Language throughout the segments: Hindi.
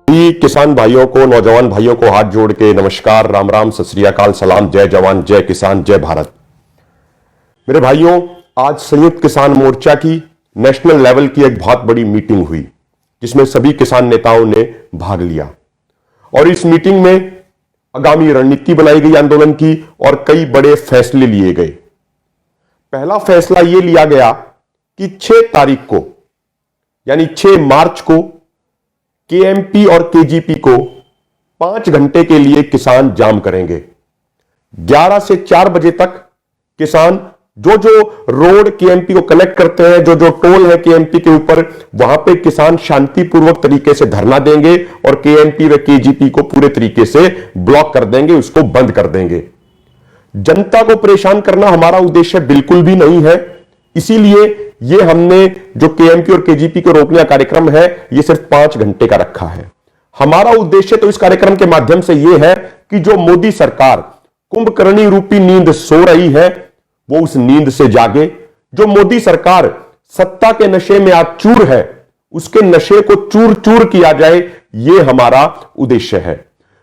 सभी किसान भाइयों को, नौजवान भाइयों को हाथ जोड़ के नमस्कार, राम राम, सत श्री अकाल, सलाम, जय जवान, जय किसान, जय भारत। मेरे भाइयों, आज संयुक्त किसान मोर्चा की नेशनल लेवल की एक बहुत बड़ी मीटिंग हुई जिसमें सभी किसान नेताओं ने भाग लिया और इस मीटिंग में आगामी रणनीति बनाई गई आंदोलन की और कई बड़े फैसले लिए गए। पहला फैसला यह लिया गया कि 6 तारीख को यानी 6 मार्च को केएमपी और केजीपी को 5 घंटे के लिए किसान जाम करेंगे। 11 से 4 बजे तक किसान जो रोड केएमपी को कनेक्ट करते हैं, जो टोल है केएमपी के ऊपर, वहां पे किसान शांतिपूर्वक तरीके से धरना देंगे और केएमपी व केजीपी को पूरे तरीके से ब्लॉक कर देंगे, उसको बंद कर देंगे। जनता को परेशान करना हमारा उद्देश्य बिल्कुल भी नहीं है, इसीलिए ये हमने जो केएमपी और केजीपी को रोकने का कार्यक्रम है ये सिर्फ 5 घंटे का रखा है। हमारा उद्देश्य तो इस कार्यक्रम के माध्यम से यह है कि जो मोदी सरकार कुंभकर्णी रूपी नींद सो रही है वो उस नींद से जागे। जो मोदी सरकार सत्ता के नशे में आज चूर है उसके नशे को चूर चूर किया जाए, ये हमारा उद्देश्य है।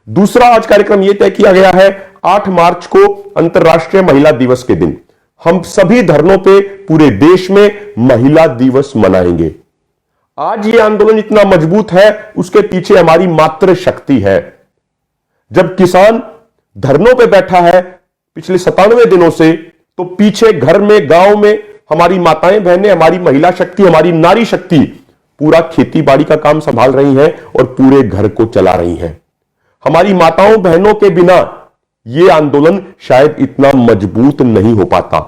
दूसरा आज कार्यक्रम यह तय किया गया है 8 मार्च को अंतर्राष्ट्रीय महिला दिवस के दिन हम सभी धरनों पे पूरे देश में महिला दिवस मनाएंगे। आज ये आंदोलन इतना मजबूत है उसके पीछे हमारी मातृ शक्ति है। जब किसान धरनों पे बैठा है पिछले 97 दिनों से, तो पीछे घर में, गांव में हमारी माताएं बहनें, हमारी महिला शक्ति, हमारी नारी शक्ति पूरा खेती बाड़ी का काम संभाल रही हैं और पूरे घर को चला रही हैं। हमारी माताओं बहनों के बिना यह आंदोलन शायद इतना मजबूत नहीं हो पाता।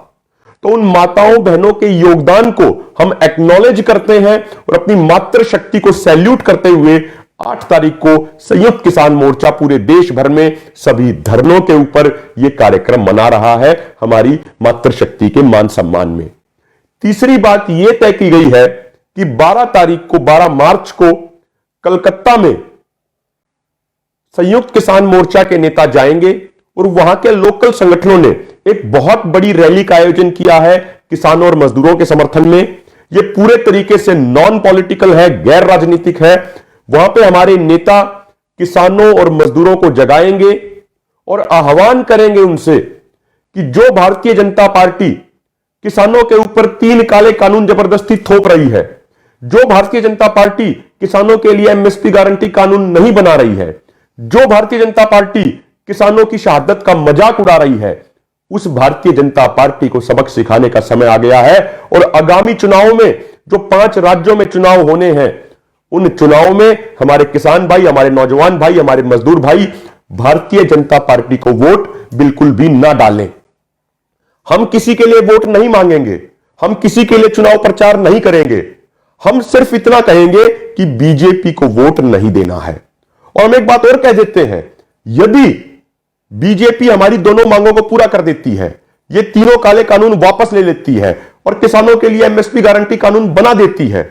तो उन माताओं बहनों के योगदान को हम एक्नॉलेज करते हैं और अपनी मातृ शक्ति को सैल्यूट करते हुए 8 तारीख को संयुक्त किसान मोर्चा पूरे देश भर में सभी धरनों के ऊपर यह कार्यक्रम मना रहा है हमारी मातृ शक्ति के मान सम्मान में। तीसरी बात यह तय की गई है कि 12 मार्च को कलकत्ता में संयुक्त किसान मोर्चा के नेता जाएंगे और वहां के लोकल संगठनों ने एक बहुत बड़ी रैली का आयोजन किया है किसानों और मजदूरों के समर्थन में। यह पूरे तरीके से नॉन पॉलिटिकल है, गैर राजनीतिक है। वहां पे हमारे नेता किसानों और मजदूरों को जगाएंगे और आह्वान करेंगे उनसे कि जो भारतीय जनता पार्टी किसानों के ऊपर 3 काले कानून जबरदस्ती थोप रही है, जो भारतीय जनता पार्टी किसानों के लिए एमएसपी गारंटी कानून नहीं बना रही है, जो भारतीय जनता पार्टी किसानों की शहादत का मजाक उड़ा रही है, उस भारतीय जनता पार्टी को सबक सिखाने का समय आ गया है। और आगामी चुनाव में जो 5 राज्यों में चुनाव होने हैं, उन चुनाव में हमारे किसान भाई, हमारे नौजवान भाई, हमारे मजदूर भाई भारतीय जनता पार्टी को वोट बिल्कुल भी ना डालें। हम किसी के लिए वोट नहीं मांगेंगे, हम किसी के लिए चुनाव प्रचार नहीं करेंगे, हम सिर्फ इतना कहेंगे कि बीजेपी को वोट नहीं देना है। और हम एक बात और कह देते हैं, यदि बीजेपी हमारी दोनों मांगों को पूरा कर देती है, ये तीनों काले कानून वापस ले लेती है और किसानों के लिए एमएसपी गारंटी कानून बना देती है,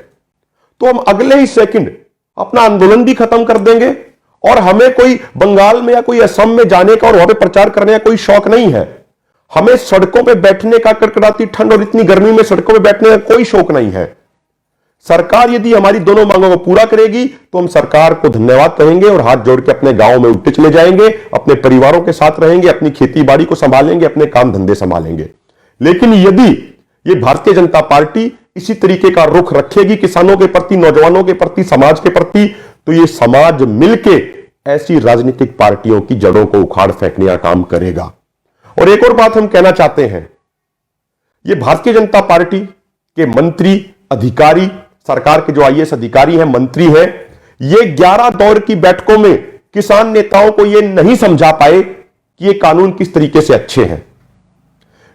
तो हम अगले ही सेकंड अपना आंदोलन भी खत्म कर देंगे और हमें कोई बंगाल में या कोई असम में जाने का और वहां पे प्रचार करने का कोई शौक नहीं है। हमें सड़कों पे बैठने का, कड़कड़ाती ठंड और इतनी गर्मी में सड़कों पे बैठने का कोई शौक नहीं है। सरकार यदि हमारी दोनों मांगों को पूरा करेगी तो हम सरकार को धन्यवाद कहेंगे और हाथ जोड़ के अपने गांव में उठे चले जाएंगे, अपने परिवारों के साथ रहेंगे, अपनी खेती बाड़ी को संभालेंगे, अपने काम धंधे संभालेंगे। लेकिन यदि ये भारतीय जनता पार्टी इसी तरीके का रुख रखेगी किसानों के प्रति, नौजवानों के प्रति, समाज के प्रति, तो ये समाज मिलके ऐसी राजनीतिक पार्टियों की जड़ों को उखाड़ फेंकने का काम करेगा। और एक और बात हम कहना चाहते हैं, ये भारतीय जनता पार्टी के मंत्री, अधिकारी, सरकार के जो आईएएस अधिकारी हैं, मंत्री हैं, ये 11 दौर की बैठकों में किसान नेताओं को ये नहीं समझा पाए कि ये कानून किस तरीके से अच्छे हैं,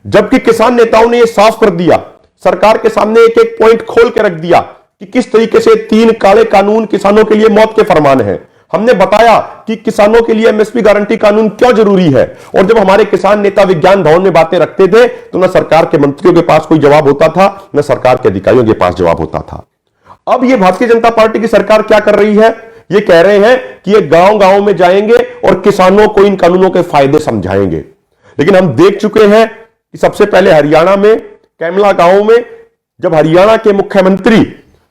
जबकि किसान नेताओं ने ये साफ कर दिया, सरकार के सामने एक एक पॉइंट खोल के रख दिया कि किस तरीके से 3 काले कानून किसानों के लिए मौत के फरमान है। हमने बताया कि किसानों के लिए एमएसपी गारंटी कानून क्यों जरूरी है। और जब हमारे किसान नेता विज्ञान भवन में बातें रखते थे तो न सरकार के मंत्रियों के पास कोई जवाब होता था, न सरकार के अधिकारियों के पास जवाब होता था। अब यह भारतीय जनता पार्टी की सरकार क्या कर रही है, ये कह रहे हैं कि ये गांव गांव में जाएंगे और किसानों को इन कानूनों के फायदे समझाएंगे। लेकिन हम देख चुके हैं कि सबसे पहले हरियाणा में कैमला गांव में जब हरियाणा के मुख्यमंत्री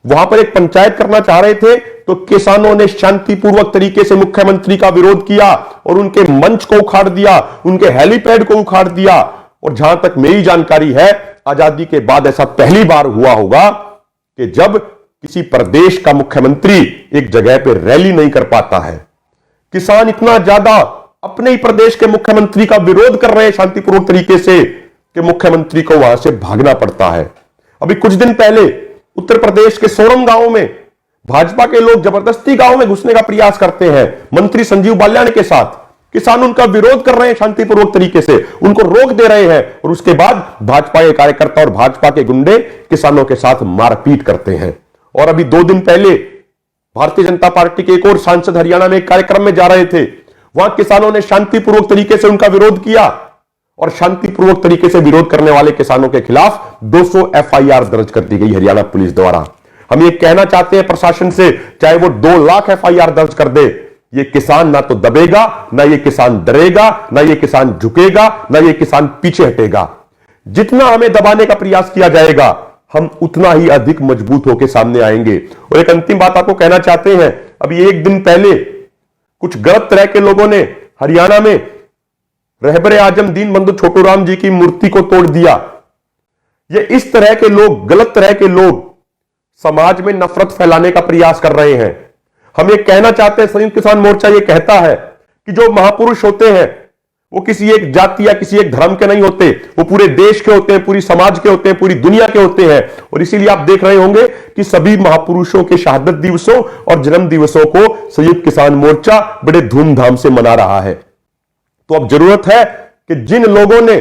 वहां पर एक पंचायत करना चाह रहे थे तो किसानों ने शांतिपूर्वक तरीके से मुख्यमंत्री का विरोध किया और उनके मंच को उखाड़ दिया, उनके हेलीपैड को उखाड़ दिया। और जहां तक मेरी जानकारी है, आजादी के बाद ऐसा पहली बार हुआ होगा कि जब किसी प्रदेश का मुख्यमंत्री एक जगह पर रैली नहीं कर पाता है। किसान इतना ज्यादा अपने ही प्रदेश के मुख्यमंत्री का विरोध कर रहे हैं शांतिपूर्वक तरीके से कि मुख्यमंत्री को वहां से भागना पड़ता है। अभी कुछ दिन पहले उत्तर प्रदेश के सोरम गांव में भाजपा के लोग जबरदस्ती गांव में घुसने का प्रयास करते हैं मंत्री संजीव बाल्यान के साथ। किसान उनका विरोध कर रहे हैं शांतिपूर्वक तरीके से, उनको रोक दे रहे हैं और उसके बाद भाजपा के कार्यकर्ता और भाजपा के गुंडे किसानों के साथ मारपीट करते हैं। और अभी 2 दिन पहले भारतीय जनता पार्टी के एक और सांसद हरियाणा में एक कार्यक्रम में जा रहे थे, वहां किसानों ने शांतिपूर्वक तरीके से उनका विरोध किया और शांतिपूर्वक तरीके से विरोध करने वाले किसानों के खिलाफ 200 एफआईआर दर्ज कर दी गई हरियाणा पुलिस द्वारा। हम ये कहना चाहते हैं प्रशासन से, चाहे वो 2 लाख एफआईआर दर्ज कर दे, ये किसान ना तो दबेगा, ना ये किसान डरेगा, ना ये किसान झुकेगा, ना ये किसान पीछे हटेगा। जितना हमें दबाने का प्रयास किया जाएगा, हम उतना ही अधिक मजबूत होकर सामने आएंगे। और एक अंतिम बात आपको कहना चाहते हैं, अभी 1 दिन पहले कुछ गलत तरह के लोगों ने हरियाणा में रहबरे आजम दीन बंधु छोटू राम जी की मूर्ति को तोड़ दिया। ये इस तरह के लोग, गलत तरह के लोग समाज में नफरत फैलाने का प्रयास कर रहे हैं। हम ये कहना चाहते हैं, संयुक्त किसान मोर्चा ये कहता है कि जो महापुरुष होते हैं वो किसी एक जाति या किसी एक धर्म के नहीं होते, वो पूरे देश के होते हैं, पूरी समाज के होते हैं, पूरी दुनिया के होते हैं। और इसीलिए आप देख रहे होंगे कि सभी महापुरुषों के शहादत दिवसों और जन्म दिवसों को संयुक्त किसान मोर्चा बड़े धूमधाम से मना रहा है। तो अब जरूरत है कि जिन लोगों ने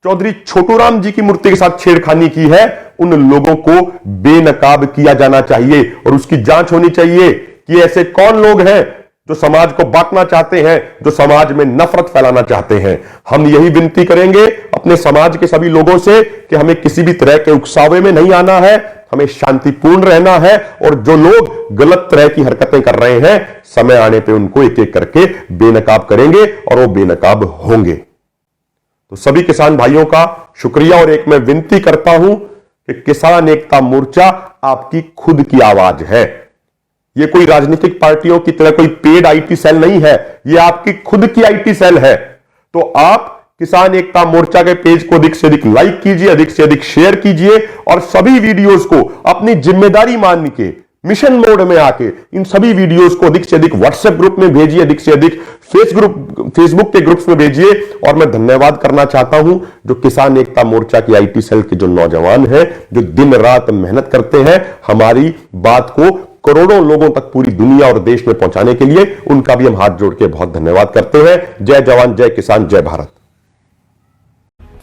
चौधरी छोटू राम जी की मूर्ति के साथ छेड़खानी की है, उन लोगों को बेनकाब किया जाना चाहिए और उसकी जांच होनी चाहिए कि ऐसे कौन लोग हैं जो समाज को बांटना चाहते हैं, जो समाज में नफरत फैलाना चाहते हैं। हम यही विनती करेंगे अपने समाज के सभी लोगों से कि हमें किसी भी तरह के उकसावे में नहीं आना है, हमें शांतिपूर्ण रहना है और जो लोग गलत तरह की हरकतें कर रहे हैं, समय आने पे उनको एक एक करके बेनकाब करेंगे और वो बेनकाब होंगे। तो सभी किसान भाइयों का शुक्रिया। और एक मैं विनती करता हूं कि किसान एकता मोर्चा आपकी खुद की आवाज है। ये कोई राजनीतिक पार्टियों की तरह कोई पेड आईटी सेल नहीं है, ये आपकी खुद की आईटी सेल है। तो आप किसान एकता मोर्चा के पेज को अधिक से अधिक लाइक कीजिए, अधिक से अधिक शेयर कीजिए और सभी वीडियोस को अपनी जिम्मेदारी मान के मिशन मोड में आके इन सभी वीडियोस को अधिक से अधिक व्हाट्सएप ग्रुप में भेजिए, अधिक से अधिक फेसबुक के ग्रुप्स में भेजिए। और मैं धन्यवाद करना चाहता हूं जो किसान एकता मोर्चा की आईटी सेल के जो नौजवान हैं, जो दिन रात मेहनत करते हैं हमारी बात को करोड़ों लोगों तक पूरी दुनिया और देश में पहुंचाने के लिए, उनका भी हम हाथ जोड़ के बहुत धन्यवाद करते हैं। जय जवान, जय किसान, जय भारत।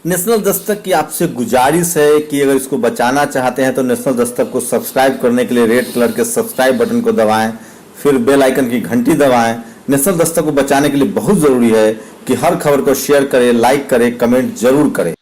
नेशनल दस्तक की आपसे गुजारिश है कि अगर इसको बचाना चाहते हैं तो नेशनल दस्तक को सब्सक्राइब करने के लिए रेड कलर के सब्सक्राइब बटन को दबाएं, फिर बेल आइकन की घंटी दबाएं। नेशनल दस्तक को बचाने के लिए बहुत जरूरी है कि हर खबर को शेयर करें, लाइक करें, कमेंट जरूर करें।